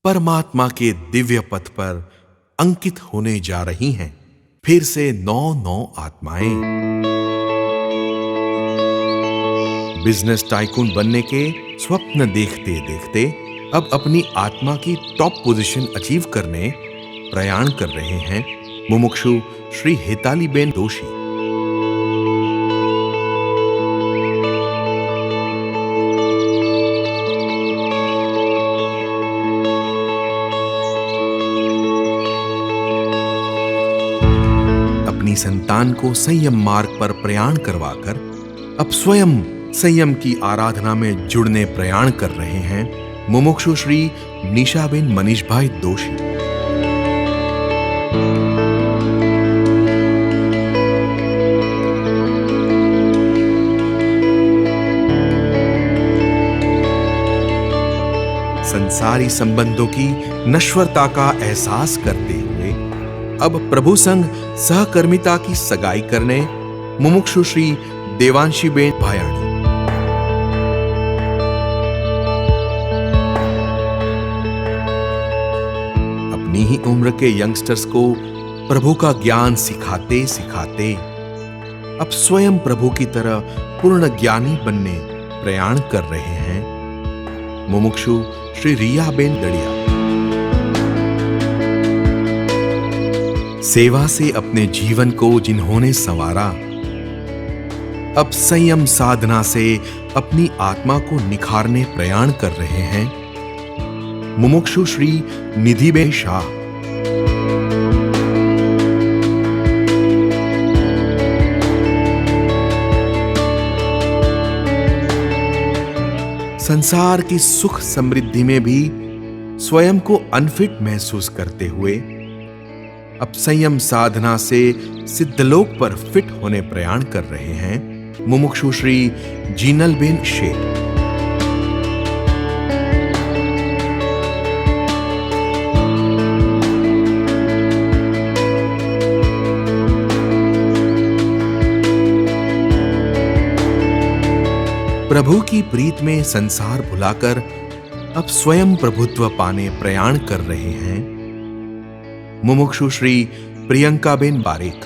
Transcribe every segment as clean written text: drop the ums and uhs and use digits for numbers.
परमात्मा के दिव्य पथ पर अंकित होने जा रही हैं फिर से 9 आत्माएं। बिजनेस टाइकून बनने के स्वप्न देखते देखते अब अपनी आत्मा की टॉप पोजीशन अचीव करने प्रयाण कर रहे हैं मुमुक्षु श्री हेतालीबेन दोषी। अपनी संतान को संयम मार्ग पर प्रयाण करवाकर अब स्वयं संयम की आराधना में जुड़ने प्रयाण कर रहे हैं मुमुक्षु श्री निशाबेन मनीषभाई दोषी। संसारी संबंधों की नश्वरता का एहसास करते हुए अब प्रभु संग सहकर्मिता की सगाई करने मुमुक्षु श्री देवांशीबेन भायाणी। अपनी ही उम्र के यंगस्टर्स को प्रभु का ज्ञान सिखाते सिखाते अब स्वयं प्रभु की तरह पूर्ण ज्ञानी बनने प्रयाण कर रहे हैं मुमुक्षु श्री रियाबेन दड़िया। सेवा से अपने जीवन को जिन्होंने संवारा अब संयम साधना से अपनी आत्मा को निखारने प्रयाण कर रहे हैं मुमुक्षु श्री निधिबेन शाह। संसार की सुख समृद्धि में भी स्वयं को अनफिट महसूस करते हुए अब संयम साधना से सिद्धलोक पर फिट होने प्रयाण कर रहे हैं मुमुक्षु श्री जीनलबेन शेठ। प्रभु की प्रीत में संसार भुलाकर अब स्वयं प्रभुत्व पाने प्रयाण कर रहे हैं मुमुक्षु श्री प्रियंकाबेन बारेक।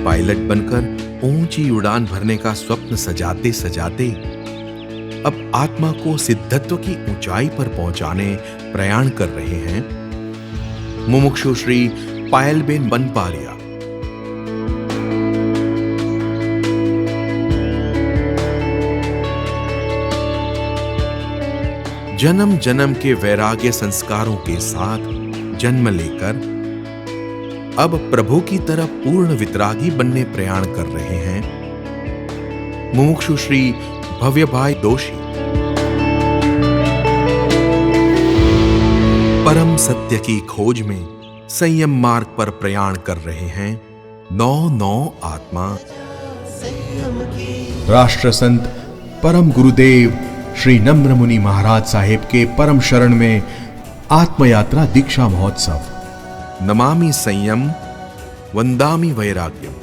पायलट बनकर ऊंची उड़ान भरने का स्वप्न सजाते सजाते अब आत्मा को सिद्धत्व की ऊंचाई पर पहुंचाने प्रयाण कर रहे हैं मुमुक्षु श्री पायलबेन बनपारिया। जन्म जन्म के वैराग्य संस्कारों के साथ जन्म लेकर अब प्रभु की तरफ पूर्ण वितरागी बनने प्रयाण कर रहे हैं मुमुक्षु श्री भव्यभाई दोषी। परम सत्य की खोज में संयम मार्ग पर प्रयाण कर रहे हैं 9 आत्मा। राष्ट्र संत परम गुरुदेव श्री नम्र मुनि महाराज साहेब के परम शरण में आत्मयात्रा दीक्षा महोत्सव नमामि संयम वंदामि वैराग्यम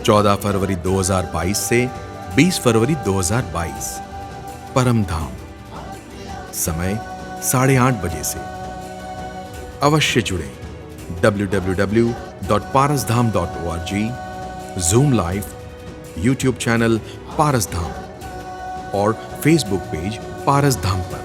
14 फरवरी 2022 से 20 फरवरी 2022 परम धाम, समय 8:30 बजे से। अवश्य जुड़ें www.parasdham.org, Zoom live, YouTube channel Paras Dham और Facebook पेज पारस धाम पर।